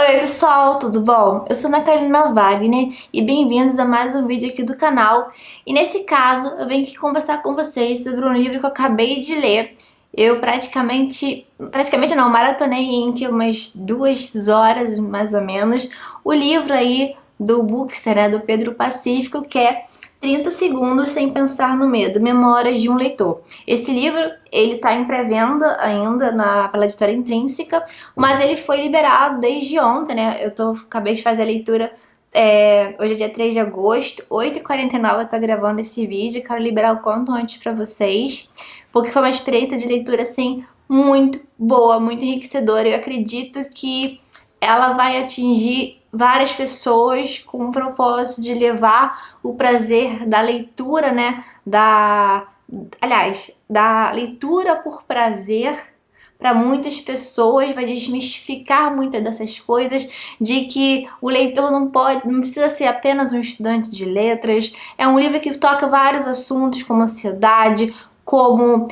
Oi pessoal, tudo bom? Eu sou a Natalina Wagner e bem-vindos a mais um vídeo aqui do canal. E nesse caso, eu venho aqui conversar com vocês sobre um livro que eu acabei de ler. Eu praticamente não, maratonei em que umas 2 horas mais ou menos. O livro aí do Bookster, né, do Pedro Pacífico, que é 30 segundos sem pensar no medo, Memórias de um leitor. Esse livro, ele tá em pré-venda ainda pela editora Intrínseca, mas ele foi liberado desde ontem, né? Acabei de fazer a leitura, hoje é dia 3 de agosto, 8h49 eu tô gravando esse vídeo, quero liberar o quanto antes pra vocês, porque foi uma experiência de leitura, assim, muito boa, muito enriquecedora. Eu acredito que ela vai atingir várias pessoas com o propósito de levar o prazer da leitura, né? Da leitura por prazer para muitas pessoas, vai desmistificar muitas dessas coisas, de que o leitor não precisa ser apenas um estudante de letras. É um livro que toca vários assuntos como ansiedade, como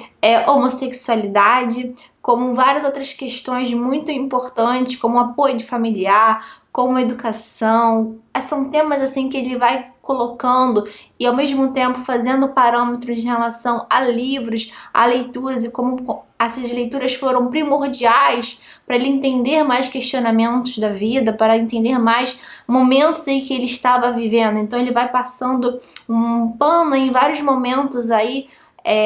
homossexualidade, como várias outras questões muito importantes, como apoio de familiar, como educação. São temas assim que ele vai colocando e ao mesmo tempo fazendo parâmetros em relação a livros, a leituras e como essas leituras foram primordiais para ele entender mais questionamentos da vida, para entender mais momentos em que ele estava vivendo. Então ele vai passando um pano em vários momentos aí.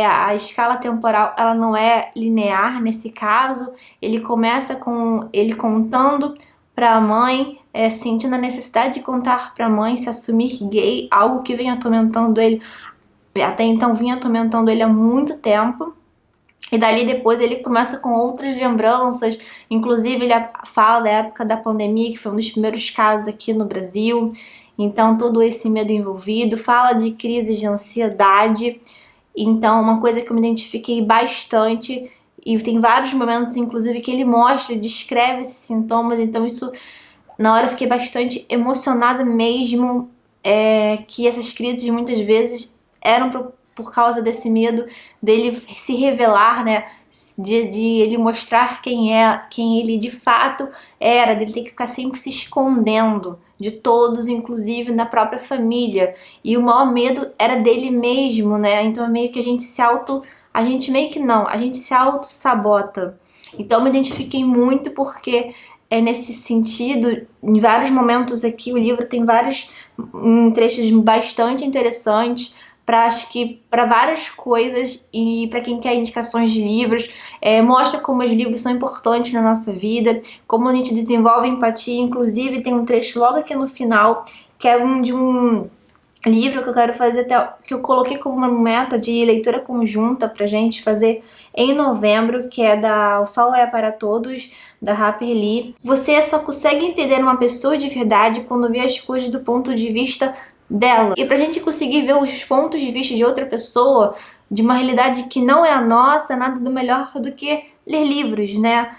A escala temporal ela não é linear nesse caso. Ele começa com ele contando para a mãe, sentindo a necessidade de contar para a mãe, se assumir gay, algo que vem atormentando ele, até então vinha atormentando ele há muito tempo. E dali depois ele começa com outras lembranças, inclusive ele fala da época da pandemia, que foi um dos primeiros casos aqui no Brasil, então todo esse medo envolvido, fala de crises de ansiedade. Então uma coisa que eu me identifiquei bastante, e tem vários momentos inclusive que ele mostra, ele descreve esses sintomas, então isso na hora eu fiquei bastante emocionada mesmo, que essas crises muitas vezes eram por causa desse medo dele se revelar, né? De ele mostrar quem ele de fato era, dele ter que ficar sempre se escondendo de todos, inclusive da própria família. E o maior medo era dele mesmo, né? Então é meio que a gente a gente se auto-sabota. Então eu me identifiquei muito porque nesse sentido, em vários momentos aqui, o livro tem vários trechos bastante interessantes para várias coisas, e para quem quer indicações de livros, mostra como os livros são importantes na nossa vida, como a gente desenvolve empatia. Inclusive tem um trecho logo aqui no final que é de um livro que eu quero fazer, que eu coloquei como uma meta de leitura conjunta pra gente fazer em novembro, que é O Sol é para Todos, da Harper Lee. Você só consegue entender uma pessoa de verdade quando vê as coisas do ponto de vista dela. E pra gente conseguir ver os pontos de vista de outra pessoa, de uma realidade que não é a nossa, nada do melhor do que ler livros, né?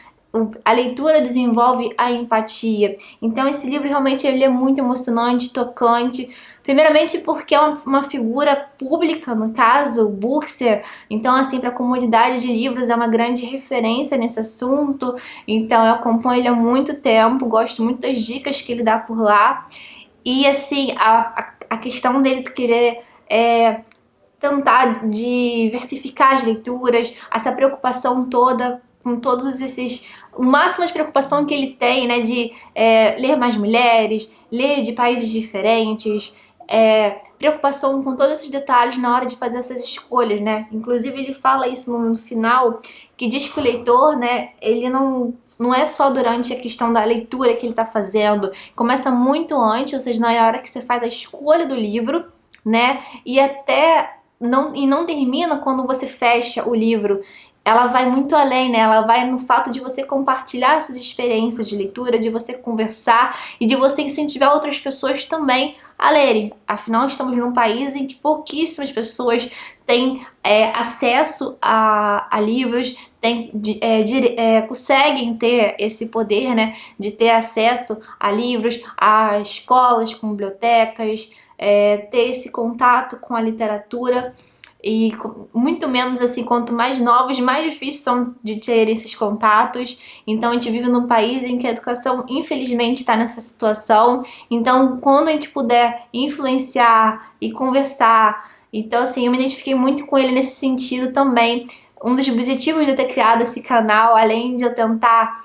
A leitura desenvolve a empatia. Então esse livro realmente ele é muito emocionante, tocante. Primeiramente porque é uma figura pública, no caso, o Bookster. Então assim, para a comunidade de livros é uma grande referência nesse assunto. Então eu acompanho ele há muito tempo, gosto muito das dicas que ele dá por lá. E assim, a questão dele querer tentar diversificar as leituras, essa preocupação toda com todos esses, o máximo de preocupação que ele tem, né, de ler mais mulheres, ler de países diferentes, preocupação com todos esses detalhes na hora de fazer essas escolhas, né? Inclusive ele fala isso no final, que diz que o leitor, né, ele não é só durante a questão da leitura que ele está fazendo, começa muito antes, ou seja, na hora que você faz a escolha do livro, né, e não termina quando você fecha o livro. Ela vai muito além, né? Ela vai no fato de você compartilhar suas experiências de leitura, de você conversar e de você incentivar outras pessoas também a lerem. Afinal, estamos num país em que pouquíssimas pessoas têm acesso a livros, conseguem ter esse poder, né? De ter acesso a livros, a escolas com bibliotecas, ter esse contato com a literatura. e muito menos assim, quanto mais novos, mais difíceis são de ter esses contatos. Então a gente vive num país em que a educação infelizmente está nessa situação. Então quando a gente puder influenciar e conversar, então assim, eu me identifiquei muito com ele nesse sentido também. Um dos objetivos de eu ter criado esse canal, além de eu tentar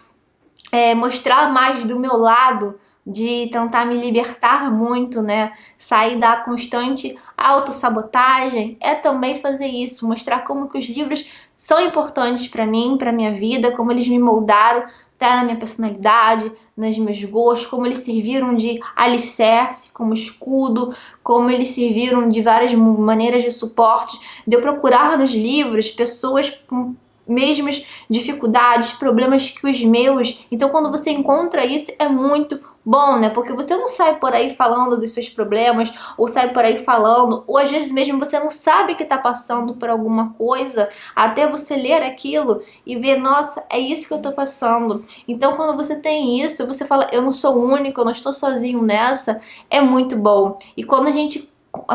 mostrar mais do meu lado, de tentar me libertar muito, né? Sair da constante autossabotagem, é também fazer isso, mostrar como que os livros são importantes para mim, para minha vida, como eles me moldaram, tá, na minha personalidade, nos meus gostos, como eles serviram de alicerce, como escudo, como eles serviram de várias maneiras de suporte, de eu procurar nos livros pessoas com mesmas dificuldades, problemas que os meus. Então quando você encontra isso é muito bom, né? Porque você não sai por aí falando dos seus problemas, ou sai por aí falando, ou às vezes mesmo você não sabe que tá passando por alguma coisa, até você ler aquilo e ver, nossa, é isso que eu tô passando. Então quando você tem isso, você fala, eu não sou único, eu não estou sozinho nessa, é muito bom. E quando a gente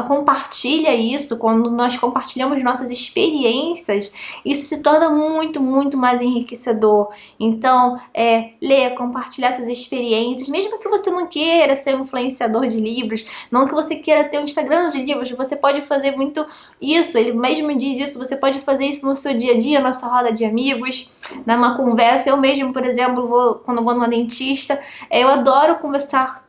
compartilha isso, quando nós compartilhamos nossas experiências, isso se torna muito, muito mais enriquecedor. Então, ler, compartilhar suas experiências, mesmo que você não queira ser um influenciador de livros, não que você queira ter um Instagram de livros, você pode fazer muito isso, ele mesmo diz isso, você pode fazer isso no seu dia a dia, na sua roda de amigos, numa conversa. Eu mesmo, por exemplo, quando vou numa dentista, eu adoro conversar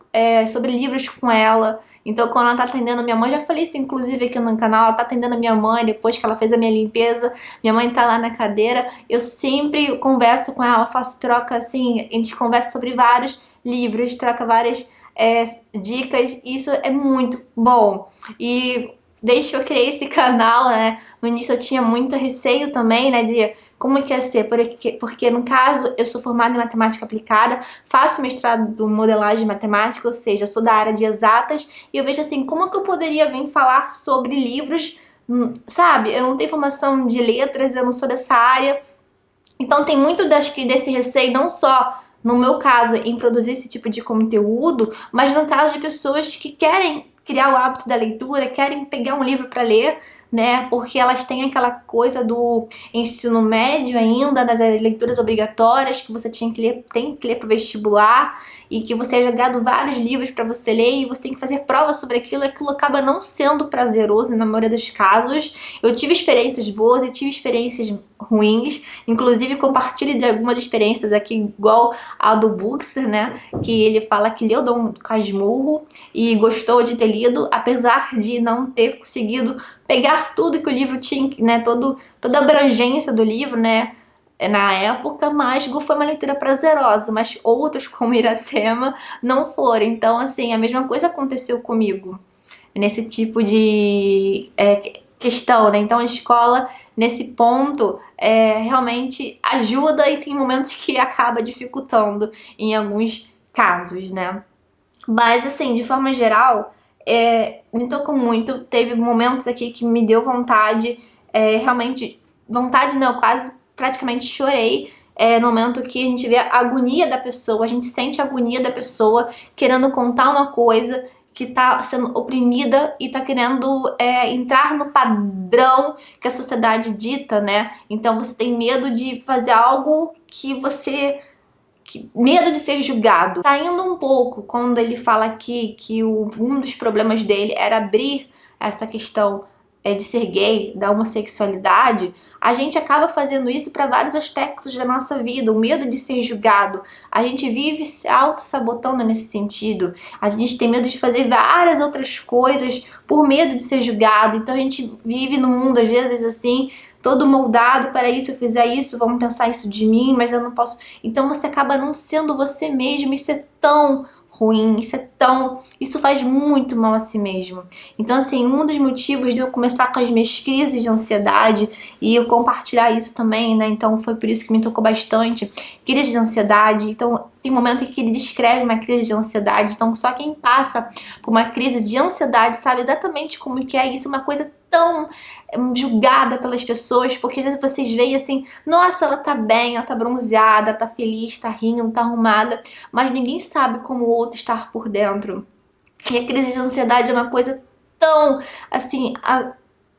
sobre livros com ela. Então quando ela tá atendendo a minha mãe, já falei isso inclusive aqui no canal, ela tá atendendo a minha mãe depois que ela fez a minha limpeza, minha mãe tá lá na cadeira, eu sempre converso com ela, faço troca assim, a gente conversa sobre vários livros, troca várias dicas, isso é muito bom. E desde que eu criei esse canal, né, no início eu tinha muito receio também, né, de como que ia ser, porque no caso eu sou formada em matemática aplicada, faço mestrado em modelagem matemática, ou seja, eu sou da área de exatas, e eu vejo assim, como que eu poderia vir falar sobre livros, sabe? Eu não tenho formação de letras, eu não sou dessa área, então tem muito desse receio, não só no meu caso em produzir esse tipo de conteúdo, mas no caso de pessoas que querem criar o hábito da leitura, querem pegar um livro para ler, né? Porque elas têm aquela coisa do ensino médio ainda, das leituras obrigatórias que você tem que ler pro vestibular, e que você é jogado vários livros para você ler e você tem que fazer provas sobre aquilo, e aquilo acaba não sendo prazeroso na maioria dos casos. Eu tive experiências boas, eu tive experiências ruins, inclusive compartilho de algumas experiências aqui, igual a do Buxer, né? Que ele fala que leu Dom Casmurro e gostou de ter lido, apesar de não ter conseguido pegar tudo que o livro tinha, né, toda a abrangência do livro, né, na época, mas foi uma leitura prazerosa, mas outros, como Iracema, não foram. Então, assim, a mesma coisa aconteceu comigo, nesse tipo de questão, né, então a escola, nesse ponto, realmente ajuda e tem momentos que acaba dificultando em alguns casos, né. Mas, assim, de forma geral, me tocou muito. Teve momentos aqui que me deu vontade, realmente, vontade não, eu quase praticamente chorei. No momento que a gente vê a agonia da pessoa, a gente sente a agonia da pessoa querendo contar uma coisa que tá sendo oprimida e tá querendo entrar no padrão que a sociedade dita, né? Então você tem medo de fazer algo que você... medo de ser julgado. Saindo um pouco, quando ele fala aqui que um dos problemas dele era abrir essa questão de ser gay, da homossexualidade, a gente acaba fazendo isso para vários aspectos da nossa vida, o medo de ser julgado. A gente vive se auto-sabotando nesse sentido. A gente tem medo de fazer várias outras coisas por medo de ser julgado. Então a gente vive no mundo, às vezes, assim, todo moldado para isso, eu fizer isso, vão pensar isso de mim, mas eu não posso. Então você acaba não sendo você mesmo, isso é tão ruim, isso faz muito mal a si mesmo. Então, assim, um dos motivos de eu começar com as minhas crises de ansiedade e eu compartilhar isso também, né, então foi por isso que me tocou bastante, crise de ansiedade. Então tem momento em que ele descreve uma crise de ansiedade, então só quem passa por uma crise de ansiedade sabe exatamente como que é isso, uma coisa tão julgada pelas pessoas, porque às vezes vocês veem assim, nossa, ela tá bem, ela tá bronzeada, tá feliz, tá rindo, tá arrumada, mas ninguém sabe como o outro está por dentro. E a crise de ansiedade é uma coisa tão, assim,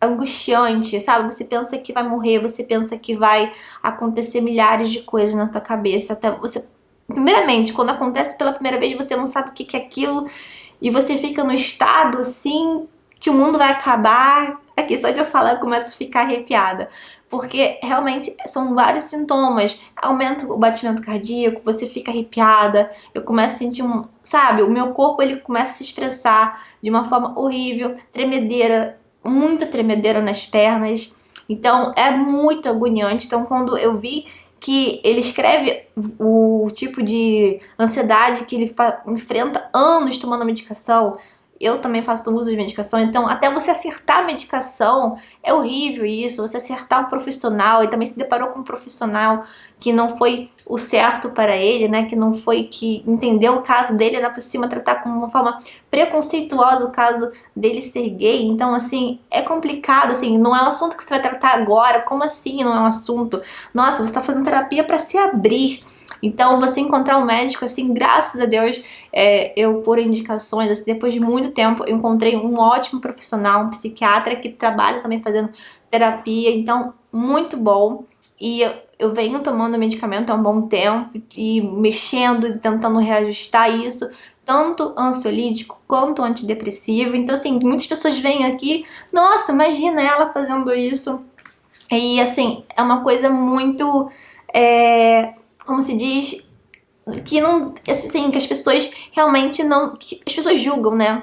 angustiante, sabe? Você pensa que vai morrer, você pensa que vai acontecer milhares de coisas na tua cabeça, até você... Primeiramente, quando acontece pela primeira vez, você não sabe o que é aquilo e você fica no estado, assim, que o mundo vai acabar. Aqui, só de eu falar, eu começo a ficar arrepiada. Porque, realmente, são vários sintomas. Aumenta o batimento cardíaco, você fica arrepiada, eu começo a sentir sabe? O meu corpo, ele começa a se expressar de uma forma horrível, tremedeira, muita tremedeira nas pernas. Então, é muito agoniante. Então, quando eu vi que ele escreve o tipo de ansiedade que ele enfrenta anos tomando medicação, eu também faço uso de medicação, então até você acertar a medicação é horrível isso, você acertar o profissional, e também se deparou com um profissional que não foi o certo para ele, né, que não foi, que entendeu o caso dele, ainda por cima tratar com uma forma preconceituosa o caso dele ser gay. Então, assim, é complicado, assim, não é um assunto que você vai tratar agora. Como assim não é um assunto? Nossa, você está fazendo terapia para se abrir. Então, você encontrar um médico, assim, graças a Deus, eu, por indicações, assim, depois de muito tempo, eu encontrei um ótimo profissional, um psiquiatra que trabalha também fazendo terapia, então, muito bom. E eu venho tomando medicamento há um bom tempo e mexendo, tentando reajustar isso, tanto ansiolítico quanto antidepressivo. Então, assim, muitas pessoas vêm aqui, nossa, imagina ela fazendo isso. E, assim, é uma coisa muito... como se diz, que não, assim, que as pessoas realmente não, que as pessoas julgam, né?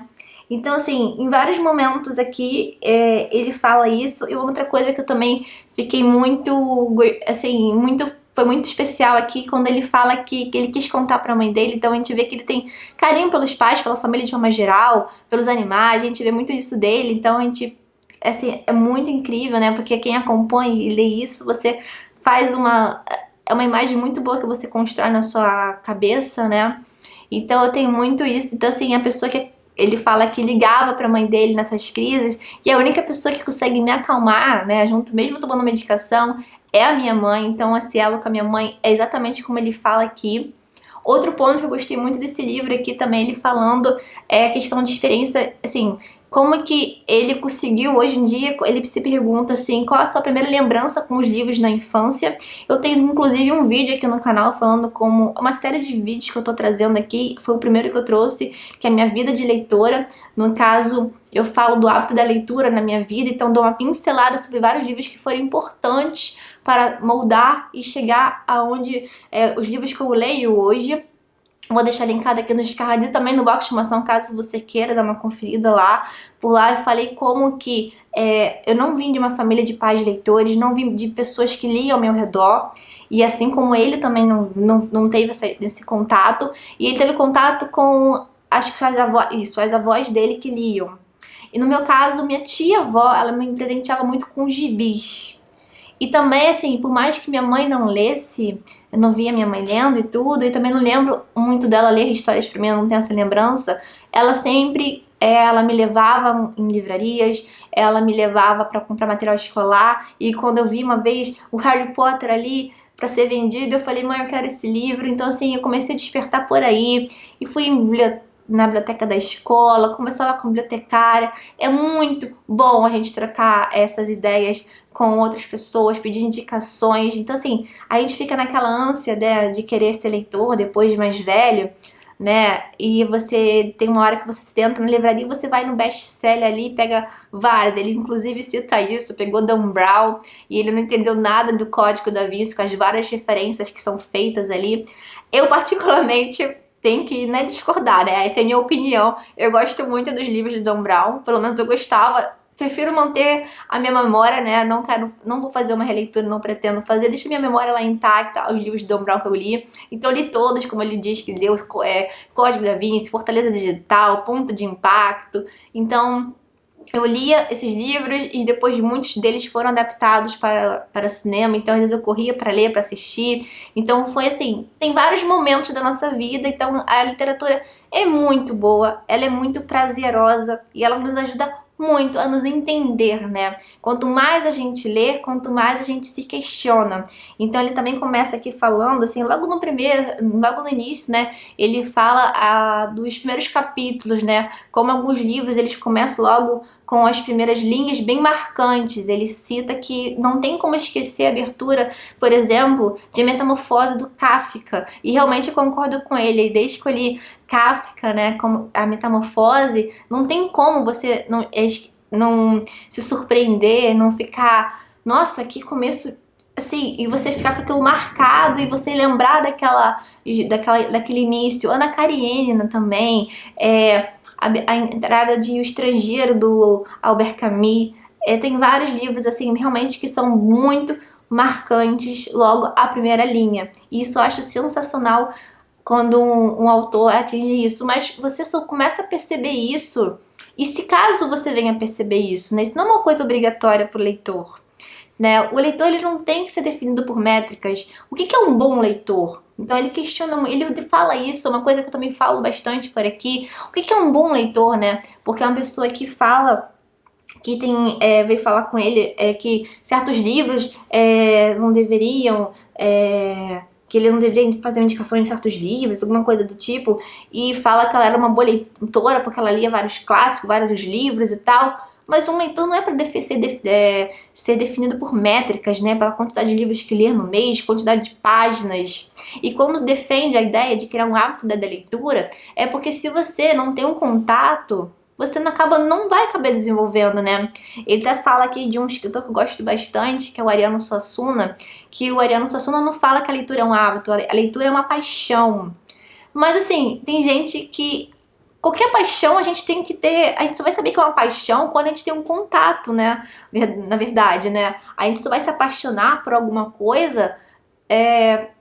Então, assim, em vários momentos aqui, ele fala isso. E outra coisa que eu também fiquei muito, assim, foi muito especial aqui, quando ele fala que ele quis contar pra mãe dele. Então a gente vê que ele tem carinho pelos pais, pela família de forma geral, pelos animais, a gente vê muito isso dele. Então a gente, assim, é muito incrível, né? Porque quem acompanha e lê isso, você faz é uma imagem muito boa que você constrói na sua cabeça, né? Então eu tenho muito isso. Então, assim, a pessoa que ele fala que ligava pra mãe dele nessas crises, e a única pessoa que consegue me acalmar, né, junto, mesmo tomando medicação, é a minha mãe. Então, esse elo com a minha mãe é exatamente como ele fala aqui. Outro ponto que eu gostei muito desse livro aqui também, ele falando, é a questão de experiência, assim, como que ele conseguiu hoje em dia. Ele se pergunta assim, qual a sua primeira lembrança com os livros na infância. Eu tenho inclusive um vídeo aqui no canal falando como uma série de vídeos que eu tô trazendo aqui. Foi o primeiro que eu trouxe, que é a minha vida de leitora. No caso, eu falo do hábito da leitura na minha vida, então dou uma pincelada sobre vários livros que foram importantes para moldar e chegar aonde os livros que eu leio hoje. Vou deixar linkado aqui nos cards e também no box de informação, caso você queira dar uma conferida lá. Por lá eu falei como que eu não vim de uma família de pais leitores, não vim de pessoas que liam ao meu redor. E assim como ele também não teve esse contato. E ele teve contato com, acho que as avós dele que liam. E no meu caso, minha tia-avó, ela me presenteava muito com gibis. E também, assim, por mais que minha mãe não lesse, eu não via minha mãe lendo e tudo, e também não lembro muito dela ler histórias pra mim, eu não tenho essa lembrança, ela sempre, ela me levava em livrarias, ela me levava pra comprar material escolar, e quando eu vi uma vez o Harry Potter ali pra ser vendido, eu falei, mãe, eu quero esse livro. Então, assim, eu comecei a despertar por aí, e fui na biblioteca da escola, conversava com a bibliotecária. É muito bom a gente trocar essas ideias com outras pessoas, pedir indicações. Então, assim, a gente fica naquela ânsia, né, de querer ser leitor depois de mais velho, né? E você tem uma hora que você entra na livraria e você vai no best-seller ali e pega vários. Ele inclusive cita isso, pegou Dan Brown e ele não entendeu nada do Código da Vinci, com as várias referências que são feitas ali. Eu, particularmente, tenho que, né, discordar, né? Tem minha opinião. Eu gosto muito dos livros de Dan Brown, pelo menos eu gostava. Prefiro manter a minha memória, né? Não vou fazer uma releitura, não pretendo fazer. Deixa minha memória lá intacta, os livros de Dan Brown que eu li. Então eu li todos, como ele diz que leu, Código da Vinci, Fortaleza Digital, Ponto de Impacto. Então eu lia esses livros e depois muitos deles foram adaptados para cinema, então às vezes eu corria para ler, para assistir. Então foi assim, tem vários momentos da nossa vida, então a literatura é muito boa, ela é muito prazerosa e ela nos ajuda muito a nos entender, né? Quanto mais a gente lê, quanto mais a gente se questiona. Então ele também começa aqui falando, assim, logo no início, né? Ele fala dos primeiros capítulos, né? Como alguns livros eles começam logo com as primeiras linhas bem marcantes. Ele cita que não tem como esquecer a abertura, por exemplo, de Metamorfose do Kafka. E realmente eu concordo com ele. Desde que eu li Kafka, né, como a Metamorfose, não tem como você não se surpreender, não ficar, nossa, que começo assim, e você ficar com aquilo marcado e você lembrar daquele início. Ana Karenina também, a entrada de O Estrangeiro do Albert Camus, tem vários livros assim realmente que são muito marcantes logo à primeira linha. E isso eu acho sensacional quando um autor atinge isso, mas você só começa a perceber isso, e se caso você venha perceber isso, né, isso não é uma coisa obrigatória para o leitor, né? O leitor ele não tem que ser definido por métricas. O que é um bom leitor? Então ele questiona, ele fala isso, uma coisa que eu também falo bastante por aqui. O que é um bom leitor, né? Porque é uma pessoa que fala, que veio falar com ele que certos livros não deveriam, que ele não deveria fazer indicações em certos livros, alguma coisa do tipo, e fala que ela era uma boa leitora porque ela lia vários clássicos, vários livros e tal. Mas um leitor não é para ser definido por métricas, né? Pela quantidade de livros que lê no mês, quantidade de páginas. E quando defende a ideia de criar um hábito da leitura, é porque se você não tem um contato, você não vai acabar desenvolvendo, né? Ele até fala aqui de um escritor que eu gosto bastante, que é o Ariano Suassuna, que o Ariano Suassuna não fala que a leitura é um hábito, a leitura é uma paixão. Mas assim, tem gente que qualquer paixão a gente tem que ter, a gente só vai saber que é uma paixão quando a gente tem um contato, né? Na verdade, né? A gente só vai se apaixonar por alguma coisa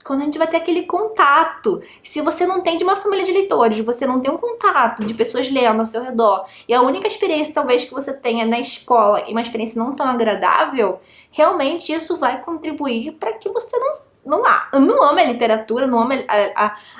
quando a gente vai ter aquele contato. Se você não tem de uma família de leitores, você não tem um contato de pessoas lendo ao seu redor, e a única experiência talvez que você tenha na escola e uma experiência não tão agradável, realmente isso vai contribuir para que você não ame a literatura, não ame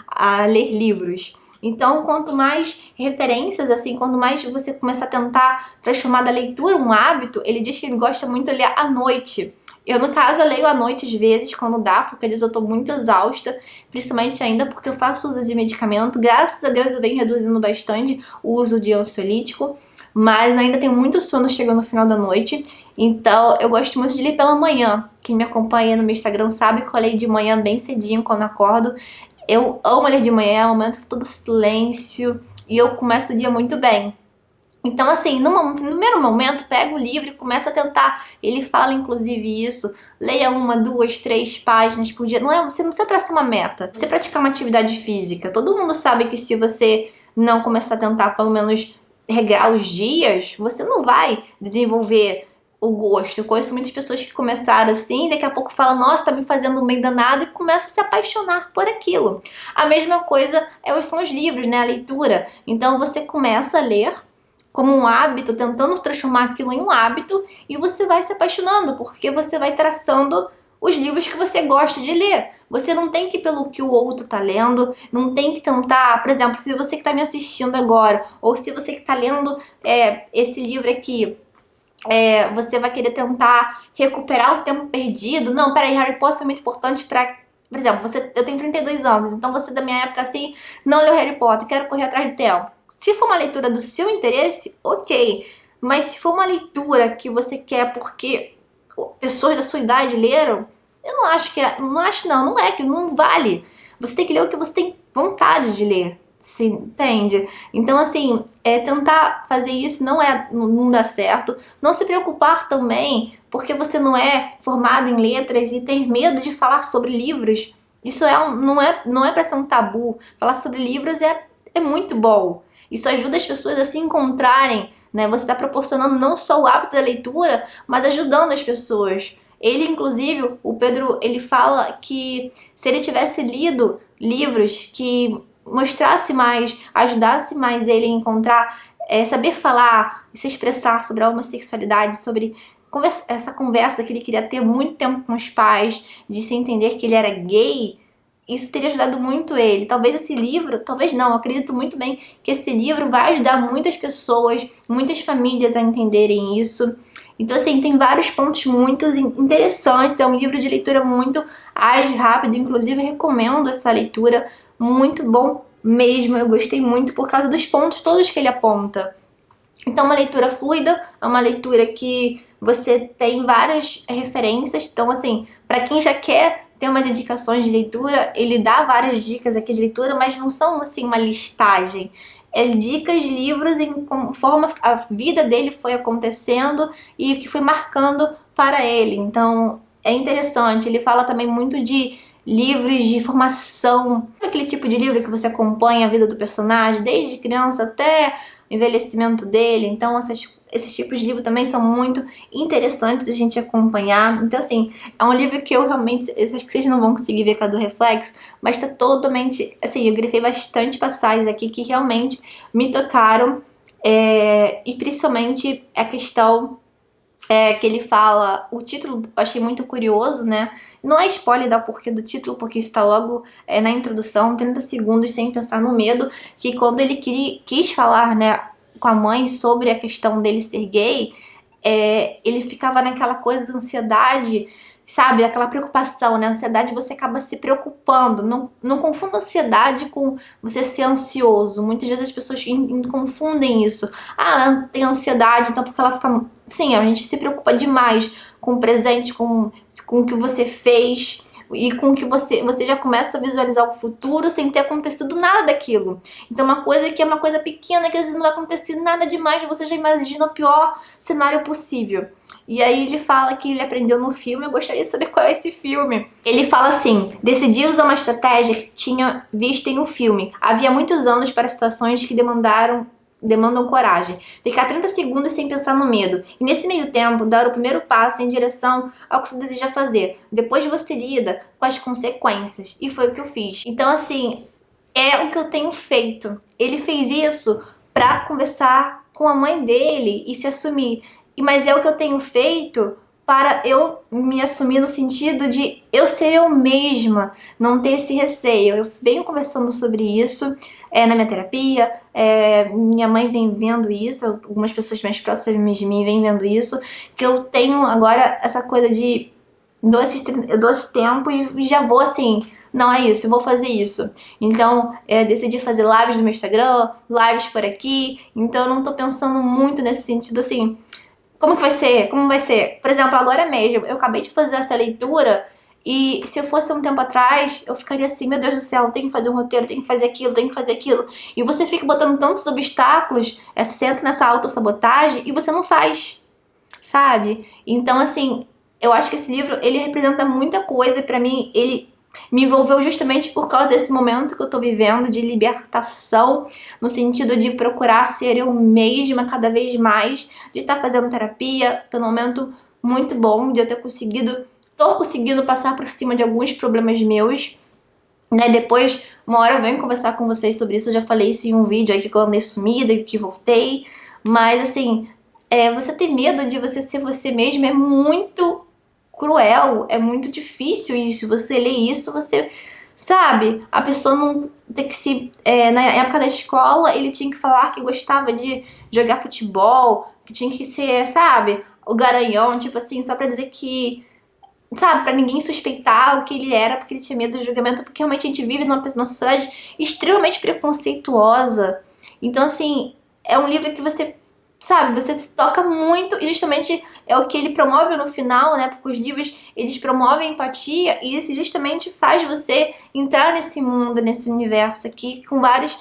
a ler livros. Então, quanto mais referências, assim, quanto mais você começar a tentar transformar da leitura um hábito, ele diz que ele gosta muito de ler à noite. Eu, no caso, eu leio à noite às vezes, quando dá, porque às vezes eu tô muito exausta, principalmente ainda porque eu faço uso de medicamento. Graças a Deus eu venho reduzindo bastante o uso de ansiolítico, mas ainda tenho muito sono chegando no final da noite, então eu gosto muito de ler pela manhã. Quem me acompanha no meu Instagram sabe que eu leio de manhã bem cedinho quando acordo. Eu amo ler de manhã, é um momento de todo silêncio e eu começo o dia muito bem. Então, assim, no primeiro momento, pega o livro e começa a tentar. Ele fala, inclusive, isso. Leia 1, 2, 3 páginas por dia. Você não precisa traçar uma meta. Você praticar uma atividade física. Todo mundo sabe que se você não começar a tentar, pelo menos, regrar os dias, você não vai desenvolver o gosto. Eu conheço muitas pessoas que começaram assim, daqui a pouco falam, nossa, tá me fazendo um bem danado, e começa a se apaixonar por aquilo. A mesma coisa são os livros, né? A leitura. Então você começa a ler como um hábito, tentando transformar aquilo em um hábito, e você vai se apaixonando, porque você vai traçando os livros que você gosta de ler. Você não tem que ir pelo que o outro tá lendo, não tem que tentar, por exemplo, se você que tá me assistindo agora, ou se você que tá lendo esse livro aqui, você vai querer tentar recuperar o tempo perdido. Não, peraí, Harry Potter foi muito importante pra... Por exemplo, eu tenho 32 anos, então você da minha época assim, não leu Harry Potter, quero correr atrás de tempo. Se for uma leitura do seu interesse, ok. Mas se for uma leitura que você quer porque pessoas da sua idade leram, eu não acho que não vale. Você tem que ler o que você tem vontade de ler. Você entende? Então, assim, tentar fazer isso não dá certo. Não se preocupar também porque você não é formado em letras e ter medo de falar sobre livros. Isso não é para ser um tabu. Falar sobre livros é muito bom. Isso ajuda as pessoas a se encontrarem, né? Você está proporcionando não só o hábito da leitura, mas ajudando as pessoas. Ele, inclusive, o Pedro, ele fala que se ele tivesse lido livros que mostrasse mais, ajudasse mais ele a encontrar, saber falar, se expressar sobre a homossexualidade, sobre essa conversa que ele queria ter muito tempo com os pais, de se entender que ele era gay, isso teria ajudado muito ele. Talvez esse livro, talvez não, acredito muito bem que esse livro vai ajudar muitas pessoas, muitas famílias a entenderem isso. Então, assim, tem vários pontos muito interessantes. É um livro de leitura muito ágil, rápido. Inclusive, recomendo essa leitura. Muito bom mesmo. Eu gostei muito por causa dos pontos todos que ele aponta. Então, uma leitura fluida, é uma leitura que você tem várias referências. Então, assim, para quem já quer ter umas indicações de leitura, ele dá várias dicas aqui de leitura, mas não são, assim, uma listagem. É dicas de livros em conforme a vida dele foi acontecendo e o que foi marcando para ele. Então, é interessante. Ele fala também muito de livros de formação. Aquele tipo de livro que você acompanha a vida do personagem, desde criança até o envelhecimento dele. Então, esses tipos de livro também são muito interessantes a gente acompanhar. Então, assim, é um livro que eu realmente, acho que vocês não vão conseguir ver com a do Reflexo, mas tá totalmente, assim, eu grifei bastante passagens aqui que realmente me tocaram, e principalmente a questão que ele fala, o título eu achei muito curioso, né? Não é spoiler da porquê do título, porque está logo na introdução, 30 segundos sem pensar no medo, que quando ele quis falar, né, com a mãe sobre a questão dele ser gay, ele ficava naquela coisa da ansiedade, sabe? Aquela preocupação, né? A ansiedade, você acaba se preocupando. Não confunda ansiedade com você ser ansioso. Muitas vezes as pessoas confundem isso. Ah, ela tem ansiedade, então porque ela fica... Sim, a gente se preocupa demais com o presente, com o que você fez e com que você já começa a visualizar o futuro sem ter acontecido nada daquilo. Então uma coisa que é uma coisa pequena, que às vezes não vai acontecer nada demais, você já imagina o pior cenário possível. E aí ele fala que ele aprendeu no filme, eu gostaria de saber qual é esse filme. Ele fala assim: decidi usar uma estratégia que tinha visto em um filme. Havia muitos anos para situações que demandam coragem. Ficar 30 segundos sem pensar no medo. E nesse meio tempo, dar o primeiro passo em direção ao que você deseja fazer. Depois você lida com as consequências. E foi o que eu fiz. Então, assim, é o que eu tenho feito. Ele fez isso pra conversar com a mãe dele e se assumir. Mas é o que eu tenho feito para eu me assumir no sentido de eu ser eu mesma, não ter esse receio. Eu venho conversando sobre isso na minha terapia, minha mãe vem vendo isso, algumas pessoas mais próximas de mim vêm vendo isso, que eu tenho agora essa coisa de dou esse tempo e já vou assim, não é isso, eu vou fazer isso. Então, decidi fazer lives no meu Instagram, lives por aqui, então eu não tô pensando muito nesse sentido assim, como que vai ser? Como vai ser? Por exemplo, agora mesmo, eu acabei de fazer essa leitura e se eu fosse um tempo atrás, eu ficaria assim, meu Deus do céu, tenho que fazer um roteiro, tenho que fazer aquilo, tenho que fazer aquilo. E você fica botando tantos obstáculos, você entra nessa autossabotagem e você não faz, sabe? Então, assim, eu acho que esse livro, ele representa muita coisa e pra mim, ele me envolveu justamente por causa desse momento que eu tô vivendo de libertação, no sentido de procurar ser eu mesma cada vez mais, de estar fazendo terapia, tô num momento muito bom, de eu ter tô conseguindo passar por cima de alguns problemas meus, né? Depois, uma hora eu venho conversar com vocês sobre isso, eu já falei isso em um vídeo aí que eu andei sumida e que voltei, mas assim, você ter medo de você ser você mesma é muito cruel, é muito difícil isso. Você lê isso, você sabe, a pessoa não tem que se... na época da escola, ele tinha que falar que gostava de jogar futebol, que tinha que ser, sabe, o garanhão, tipo assim, só pra dizer que... Sabe, pra ninguém suspeitar o que ele era, porque ele tinha medo do julgamento, porque realmente a gente vive numa sociedade extremamente preconceituosa. Então, assim, é um livro que você... Sabe, você se toca muito e justamente é o que ele promove no final, né? Porque os livros, eles promovem empatia e isso justamente faz você entrar nesse mundo, nesse universo aqui, com vários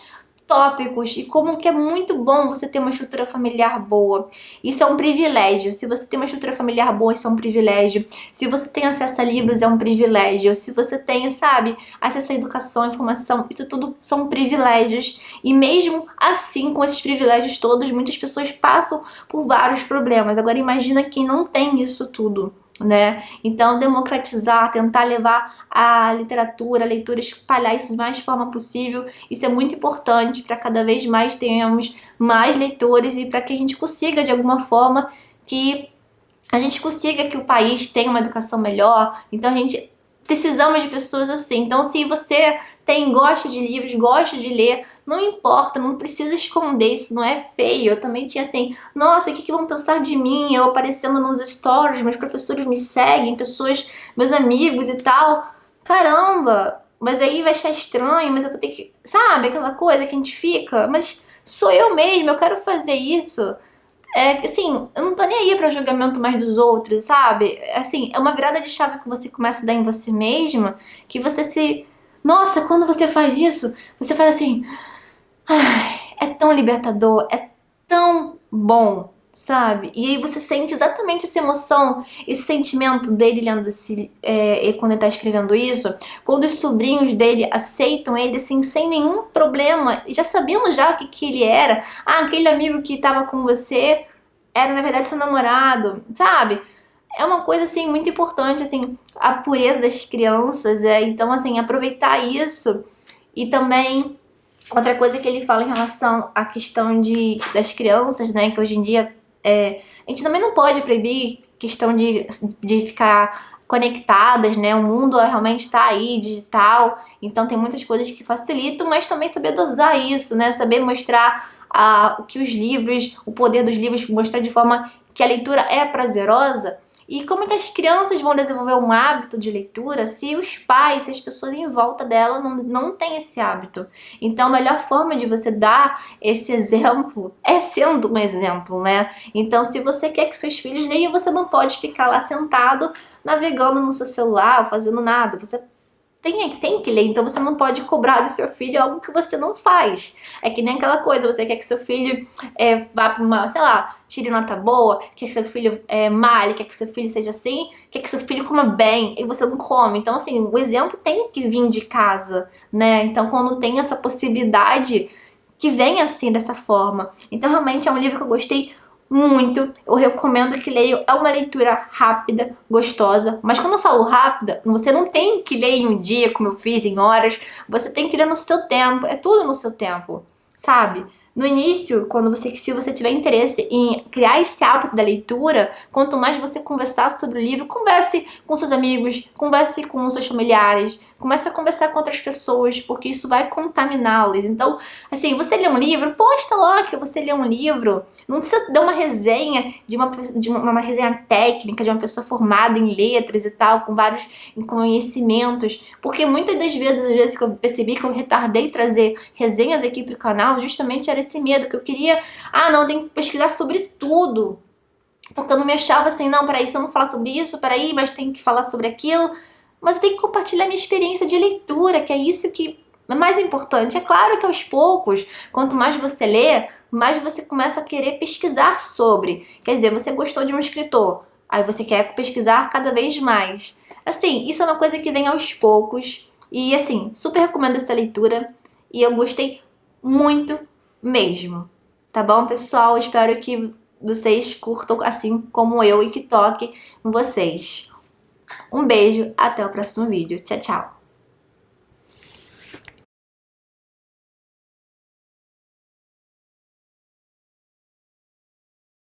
tópicos e como que é muito bom você ter uma estrutura familiar boa. Isso é um privilégio. Se você tem uma estrutura familiar boa, isso é um privilégio. Se você tem acesso a livros, é um privilégio. Se você tem, sabe, acesso à educação, informação, isso tudo são privilégios. E mesmo assim, com esses privilégios todos, muitas pessoas passam por vários problemas. Agora imagina quem não tem isso tudo, né? Então democratizar, tentar levar a literatura, a leitura, espalhar isso da mais forma possível, isso é muito importante para cada vez mais tenhamos mais leitores e para que a gente consiga de alguma forma que a gente consiga que o país tenha uma educação melhor. Então a gente precisamos de pessoas assim. Então, se você gosta de livros, gosta de ler, não importa, não precisa esconder, isso não é feio. Eu também tinha assim, nossa, o que vão pensar de mim? Eu aparecendo nos stories, meus professores me seguem, pessoas, meus amigos e tal. Caramba, mas aí vai achar estranho, mas eu vou ter que... Sabe, aquela coisa que a gente fica? Mas sou eu mesma, eu quero fazer isso. Assim, eu não tô nem aí pra julgamento mais dos outros, sabe? Assim, é uma virada de chave que você começa a dar em você mesma, que você se... Nossa, quando você faz isso, você faz assim... Ai, é tão libertador, é tão bom, sabe? E aí você sente exatamente essa emoção, esse sentimento dele lendo quando ele tá escrevendo isso, quando os sobrinhos dele aceitam ele assim, sem nenhum problema, já sabendo já o que ele era. Ah, aquele amigo que tava com você era na verdade seu namorado, sabe? É uma coisa assim muito importante, assim, a pureza das crianças, então assim, aproveitar isso. E também outra coisa que ele fala em relação à questão das crianças, né, que hoje em dia a gente também não pode proibir questão de ficar conectadas, né, o mundo realmente tá aí, digital, então tem muitas coisas que facilitam, mas também saber dosar isso, né, saber mostrar o que os livros, o poder dos livros, mostrar de forma que a leitura é prazerosa. E como é que as crianças vão desenvolver um hábito de leitura se os pais, se as pessoas em volta dela não têm esse hábito? Então a melhor forma de você dar esse exemplo é sendo um exemplo, né? Então se você quer que seus filhos leiam, você não pode ficar lá sentado navegando no seu celular, fazendo nada. Você tem que ler, então você não pode cobrar do seu filho algo que você não faz. É que nem aquela coisa, você quer que seu filho vá pra uma, sei lá, tire nota boa, quer que seu filho malhe, quer que seu filho seja assim, quer que seu filho coma bem, e você não come. Então, assim, o exemplo tem que vir de casa, né? Então, quando tem essa possibilidade, que venha assim, dessa forma. Então, realmente, é um livro que eu gostei muito, eu recomendo que leiam. É uma leitura rápida, gostosa, mas quando eu falo rápida, você não tem que ler em um dia, como eu fiz, em horas, você tem que ler no seu tempo, é tudo no seu tempo, sabe? No início, se você tiver interesse em criar esse hábito da leitura, quanto mais você conversar sobre o livro, converse com seus amigos, converse com seus familiares, comece a conversar com outras pessoas, porque isso vai contaminá-los. Então, assim, você lê um livro, posta lá que você lê um livro, não precisa dar uma resenha uma resenha técnica de uma pessoa formada em letras e tal, com vários conhecimentos, porque muitas das vezes que eu percebi que eu retardei trazer resenhas aqui pro canal, justamente era esse medo, que eu queria, não, tem que pesquisar sobre tudo, porque eu não me achava assim, não, peraí, se eu não falar sobre isso, peraí, mas tem que falar sobre aquilo, mas eu tenho que compartilhar minha experiência de leitura, que é isso que é mais importante. É claro que aos poucos, quanto mais você lê, mais você começa a querer pesquisar sobre, quer dizer, você gostou de um escritor, aí você quer pesquisar cada vez mais. Assim, isso é uma coisa que vem aos poucos, e assim, super recomendo essa leitura, e eu gostei muito mesmo, tá bom, pessoal? Espero que vocês curtam assim como eu e que toque em vocês. Um beijo, até o próximo vídeo. Tchau, tchau!